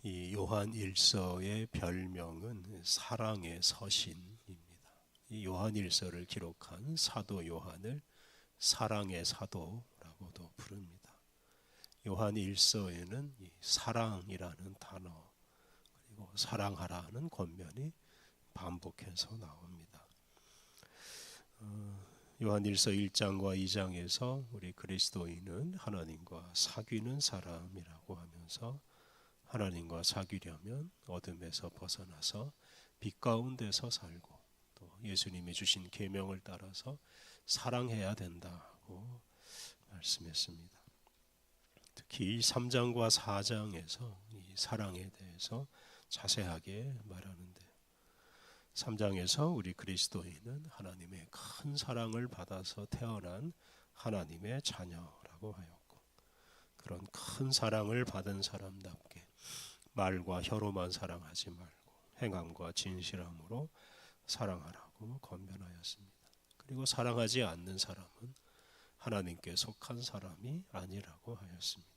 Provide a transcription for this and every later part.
이 요한 일서의 별명은 사랑의 서신입니다. 이 요한 일서를 기록한 사도 요한을 사랑의 사도라고도 부릅니다. 요한 일서에는 이 사랑이라는 단어 그리고 사랑하라는 권면이 반복해서 나옵니다. 요한 일서 1장과 2장에서 우리 그리스도인은 하나님과 사귀는 사람이라고 하면서 하나님과 사귀려면 어둠에서 벗어나서 빛 가운데서 살고 또 예수님이 주신 계명을 따라서 사랑해야 된다고 말씀했습니다. 특히 3장과 4장에서 이 사랑에 대해서 자세하게 말하는데 3장에서 우리 그리스도인은 하나님의 큰 사랑을 받아서 태어난 하나님의 자녀라고 하였고 그런 큰 사랑을 받은 사람답게 말과 혀로만 사랑하지 말고 행함과 진실함으로 사랑하라고 권면하였습니다. 그리고 사랑하지 않는 사람은 하나님께 속한 사람이 아니라고 하였습니다.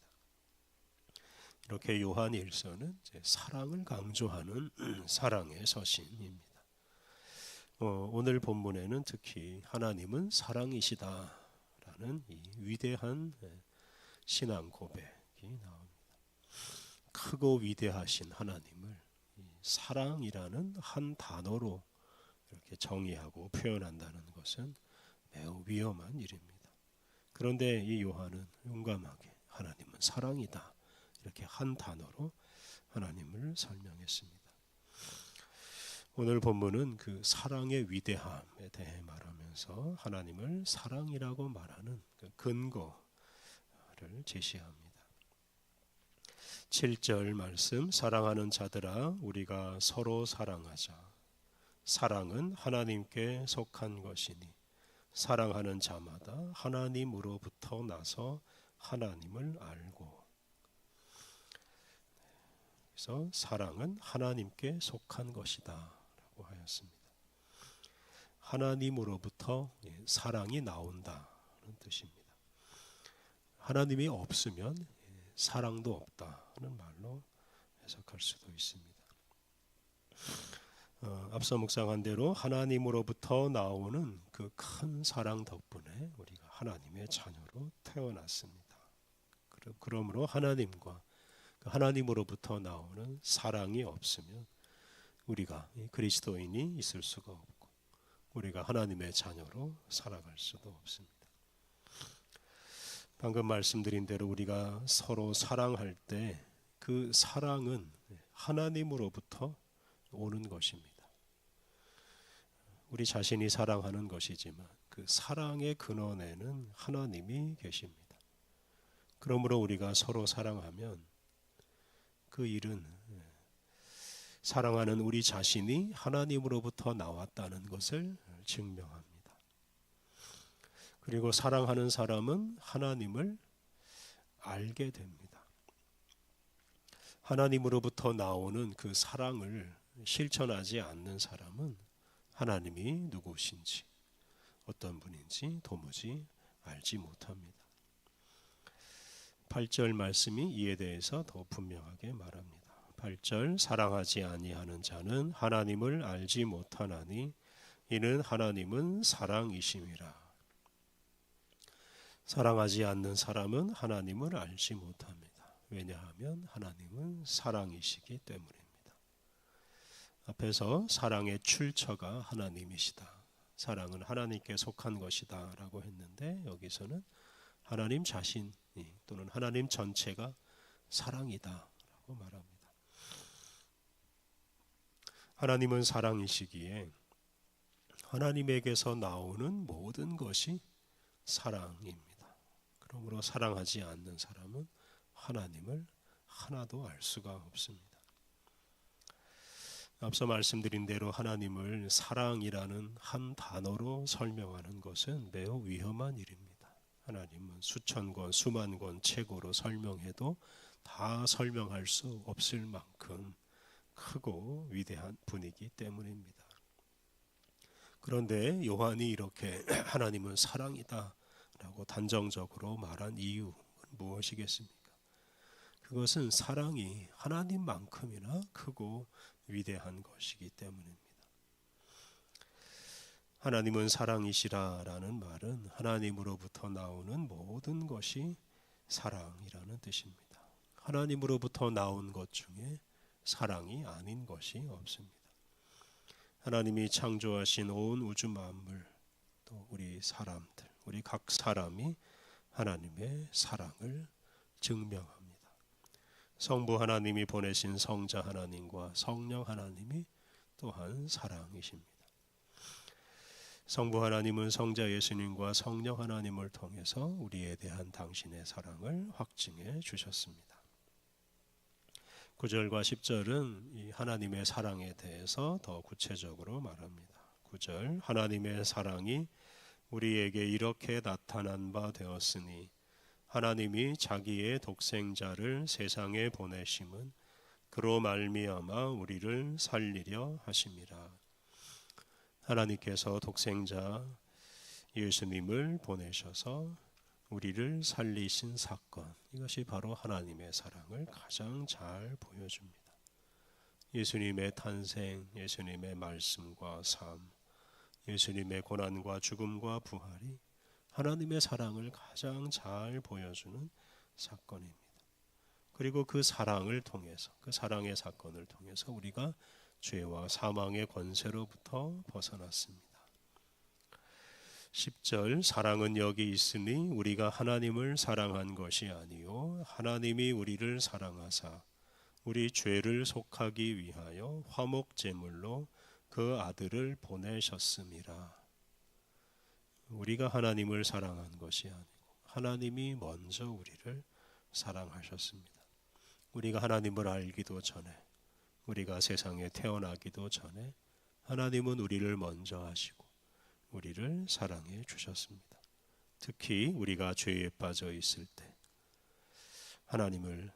이렇게 요한 일서는 사랑을 강조하는 사랑의 서신입니다. 오늘 본문에는 특히 하나님은 사랑이시다라는 이 위대한 신앙 고백이 나옵니다. 크고 위대하신 하나님을 사랑이라는 한 단어로 이렇게 정의하고 표현한다는 것은 매우 위험한 일입니다. 그런데 이 요한은 용감하게 하나님은 사랑이다 이렇게 한 단어로 하나님을 설명했습니다. 오늘 본문은 그 사랑의 위대함에 대해 말하면서 하나님을 사랑이라고 말하는 그 근거를 제시합니다. 7절 말씀 사랑하는 자들아 우리가 서로 사랑하자. 사랑은 하나님께 속한 것이니 사랑하는 자마다 하나님으로부터 나서 하나님을 알고 그래서 사랑은 하나님께 속한 것이다 라고 하였습니다. 하나님으로부터 사랑이 나온다는 뜻입니다. 하나님이 없으면 사랑도 없다는 말로 해석할 수도 있습니다. 앞서 묵상한 대로 하나님으로부터 나오는 그 큰 사랑 덕분에 우리가 하나님의 자녀로 태어났습니다. 그러므로 하나님과 하나님으로부터 나오는 사랑이 없으면 우리가 그리스도인이 있을 수가 없고 우리가 하나님의 자녀로 살아갈 수도 없습니다. 방금 말씀드린 대로 우리가 서로 사랑할 때 그 사랑은 하나님으로부터 오는 것입니다. 우리 자신이 사랑하는 것이지만 그 사랑의 근원에는 하나님이 계십니다. 그러므로 우리가 서로 사랑하면 그 일은 사랑하는 우리 자신이 하나님으로부터 나왔다는 것을 증명합니다. 그리고 사랑하는 사람은 하나님을 알게 됩니다. 하나님으로부터 나오는 그 사랑을 실천하지 않는 사람은 하나님이 누구신지 어떤 분인지 도무지 알지 못합니다. 8절 말씀이 이에 대해서 더 분명하게 말합니다. 8절 사랑하지 아니하는 자는 하나님을 알지 못하나니 이는 하나님은 사랑이심이라. 사랑하지 않는 사람은 하나님을 알지 못합니다. 왜냐하면 하나님은 사랑이시기 때문입니다. 앞에서 사랑의 출처가 하나님이시다. 사랑은 하나님께 속한 것이다 라고 했는데 여기서는 하나님 자신이 또는 하나님 전체가 사랑이다 라고 말합니다. 하나님은 사랑이시기에 하나님에게서 나오는 모든 것이 사랑입니다. 그러므로 사랑하지 않는 사람은 하나님을 하나도 알 수가 없습니다. 앞서 말씀드린 대로 하나님을 사랑이라는 한 단어로 설명하는 것은 매우 위험한 일입니다. 하나님은 수천 권, 수만 권 책으로 설명해도 다 설명할 수 없을 만큼 크고 위대한 분이기 때문입니다. 그런데 요한이 이렇게 하나님은 사랑이다 라고 단정적으로 말한 이유는 무엇이겠습니까? 그것은 사랑이 하나님만큼이나 크고 위대한 것이기 때문입니다. 하나님은 사랑이시라라는 말은 하나님으로부터 나오는 모든 것이 사랑이라는 뜻입니다. 하나님으로부터 나온 것 중에 사랑이 아닌 것이 없습니다. 하나님이 창조하신 온 우주 만물, 또 우리 사람들, 우리 각 사람이 하나님의 사랑을 증명합니다. 성부 하나님이 보내신 성자 하나님과 성령 하나님이 또한 사랑이십니다. 성부 하나님은 성자 예수님과 성령 하나님을 통해서 우리에 대한 당신의 사랑을 확증해 주셨습니다. 9절과 10절은 이 하나님의 사랑에 대해서 더 구체적으로 말합니다. 9절, 하나님의 사랑이 우리에게 이렇게 나타난 바 되었으니 하나님이 자기의 독생자를 세상에 보내심은 그로 말미암아 우리를 살리려 하심이라. 하나님께서 독생자 예수님을 보내셔서 우리를 살리신 사건, 이것이 바로 하나님의 사랑을 가장 잘 보여줍니다. 예수님의 탄생, 예수님의 말씀과 삶, 예수님의 고난과 죽음과 부활이 하나님의 사랑을 가장 잘 보여주는 사건입니다. 그리고 그 사랑을 통해서, 그 사랑의 사건을 통해서 우리가 죄와 사망의 권세로부터 벗어났습니다. 10절, 사랑은 여기 있으니 우리가 하나님을 사랑한 것이 아니요 하나님이 우리를 사랑하사 우리 죄를 속하기 위하여 화목 제물로 그 아들을 보내셨음이라. 우리가 하나님을 사랑한 것이 아니고 하나님이 먼저 우리를 사랑하셨습니다. 우리가 하나님을 알기도 전에, 우리가 세상에 태어나기도 전에 하나님은 우리를 먼저 하시고 우리를 사랑해 주셨습니다. 특히 우리가 죄에 빠져 있을 때, 하나님을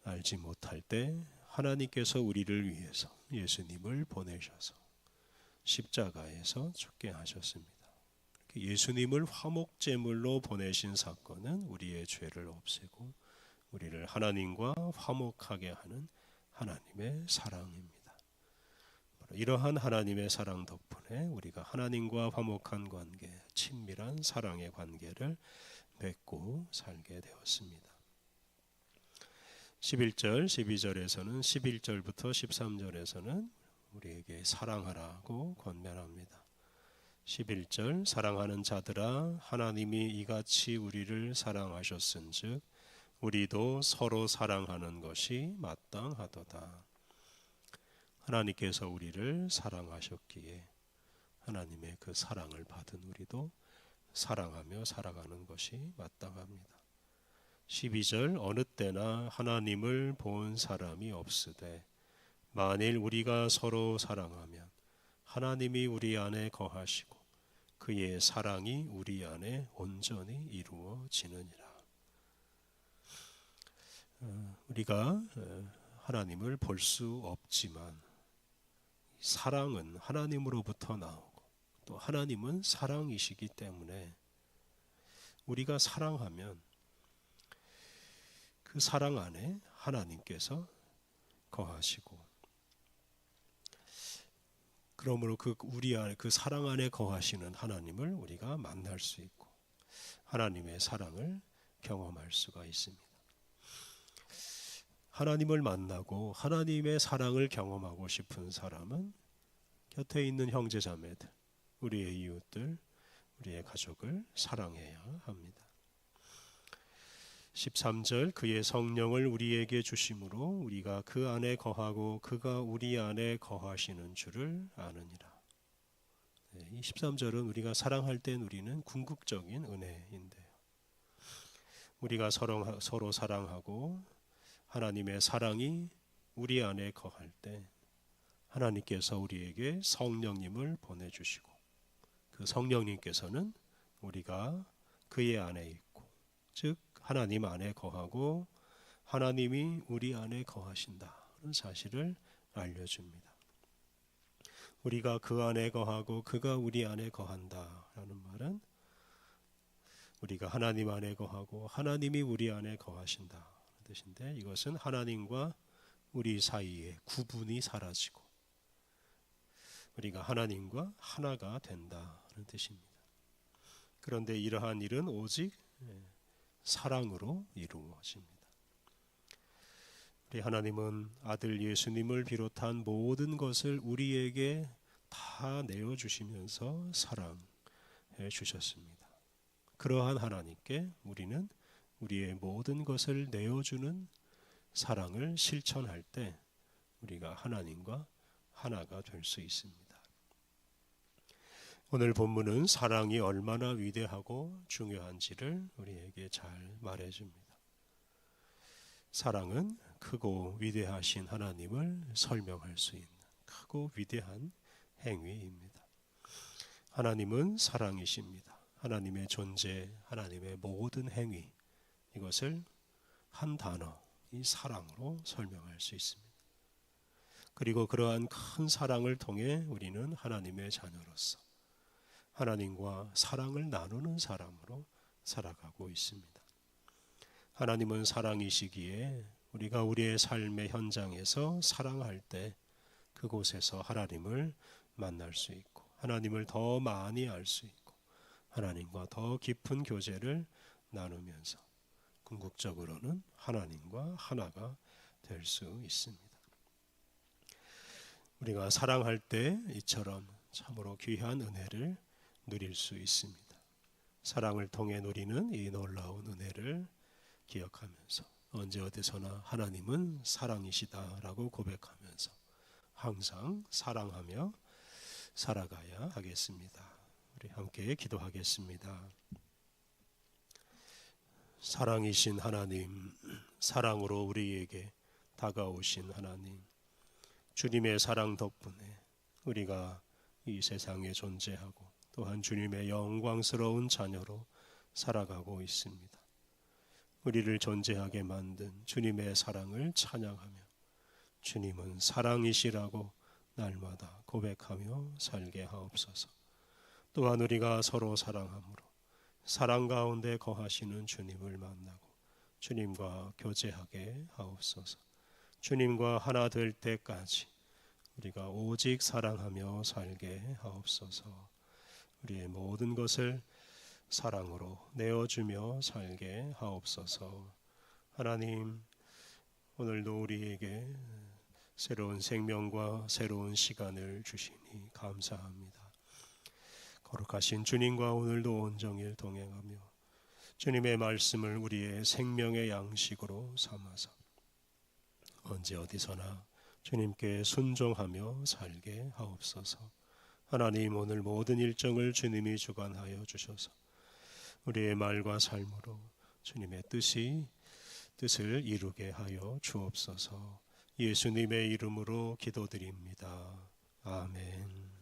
알지 못할 때 하나님께서 우리를 위해서 예수님을 보내셔서 십자가에서 죽게 하셨습니다. 예수님을 화목제물로 보내신 사건은 우리의 죄를 없애고 우리를 하나님과 화목하게 하는 하나님의 사랑입니다. 이러한 하나님의 사랑 덕분에 우리가 하나님과 화목한 관계, 친밀한 사랑의 관계를 맺고 살게 되었습니다. 11절, 12절에서는 11절부터 13절에서는 우리에게 사랑하라고 권면합니다. 11절, 사랑하는 자들아 하나님이 이같이 우리를 사랑하셨은즉 우리도 서로 사랑하는 것이 마땅하도다. 하나님께서 우리를 사랑하셨기에 하나님의 그 사랑을 받은 우리도 사랑하며 살아가는 것이 마땅합니다. 12절, 어느 때나 하나님을 본 사람이 없으되 만일 우리가 서로 사랑하면 하나님이 우리 안에 거하시고 그의 사랑이 우리 안에 온전히 이루어지느니라. 우리가 하나님을 볼 수 없지만 사랑은 하나님으로부터 나오고 또 하나님은 사랑이시기 때문에 우리가 사랑하면 그 사랑 안에 하나님께서 거하시고, 그러므로 우리 안에 그 사랑 안에 거하시는 하나님을 우리가 만날 수 있고 하나님의 사랑을 경험할 수가 있습니다. 하나님을 만나고 하나님의 사랑을 경험하고 싶은 사람은 곁에 있는 형제 자매들, 우리의 이웃들, 우리의 가족을 사랑해야 합니다. 13절, 그의 성령을 우리에게 주심으로 우리가 그 안에 거하고 그가 우리 안에 거하시는 줄을 아느니라. 이 13절은 우리가 사랑할 때 누리는 궁극적인 은혜인데요. 우리가 서로 사랑하고 하나님의 사랑이 우리 안에 거할 때 하나님께서 우리에게 성령님을 보내주시고 그 성령님께서는 우리가 그의 안에 있고, 즉 하나님 안에 거하고 하나님이 우리 안에 거하신다는 사실을 알려줍니다. 우리가 그 안에 거하고 그가 우리 안에 거한다라는 말은 우리가 하나님 안에 거하고 하나님이 우리 안에 거하신다는 뜻인데, 이것은 하나님과 우리 사이에 구분이 사라지고 우리가 하나님과 하나가 된다는 뜻입니다. 그런데 이러한 일은 오직 사랑으로 이루어집니다. 우리 하나님은 아들 예수님을 비롯한 모든 것을 우리에게 다 내어주시면서 사랑해 주셨습니다. 그러한 하나님께 우리는 우리의 모든 것을 내어주는 사랑을 실천할 때 우리가 하나님과 하나가 될 수 있습니다. 오늘 본문은 사랑이 얼마나 위대하고 중요한지를 우리에게 잘 말해줍니다. 사랑은 크고 위대하신 하나님을 설명할 수 있는 크고 위대한 행위입니다. 하나님은 사랑이십니다. 하나님의 존재, 하나님의 모든 행위, 이것을 한 단어, 이 사랑으로 설명할 수 있습니다. 그리고 그러한 큰 사랑을 통해 우리는 하나님의 자녀로서 하나님과 사랑을 나누는 사람으로 살아가고 있습니다. 하나님은 사랑이시기에 우리가 우리의 삶의 현장에서 사랑할 때 그곳에서 하나님을 만날 수 있고 하나님을 더 많이 알 수 있고 하나님과 더 깊은 교제를 나누면서 궁극적으로는 하나님과 하나가 될 수 있습니다. 우리가 사랑할 때 이처럼 참으로 귀한 은혜를 누릴 수 있습니다. 사랑을 통해 누리는 이 놀라운 은혜를 기억하면서 언제 어디서나 하나님은 사랑이시다라고 고백하면서 항상 사랑하며 살아가야 하겠습니다. 우리 함께 기도하겠습니다. 사랑이신 하나님, 사랑으로 우리에게 다가오신 하나님, 주님의 사랑 덕분에 우리가 이 세상에 존재하고 또한 주님의 영광스러운 자녀로 살아가고 있습니다. 우리를 존재하게 만든 주님의 사랑을 찬양하며 주님은 사랑이시라고 날마다 고백하며 살게 하옵소서. 또한 우리가 서로 사랑함으로 사랑 가운데 거하시는 주님을 만나고 주님과 교제하게 하옵소서. 주님과 하나 될 때까지 우리가 오직 사랑하며 살게 하옵소서. 우리의 모든 것을 사랑으로 내어주며 살게 하옵소서. 하나님, 오늘도 우리에게 새로운 생명과 새로운 시간을 주시니 감사합니다. 거룩하신 주님과 오늘도 온종일 동행하며 주님의 말씀을 우리의 생명의 양식으로 삼아서 언제 어디서나 주님께 순종하며 살게 하옵소서. 하나님, 오늘 모든 일정을 주님이 주관하여 주셔서 우리의 말과 삶으로 주님의 뜻을 이루게 하여 주옵소서. 예수님의 이름으로 기도드립니다. 아멘.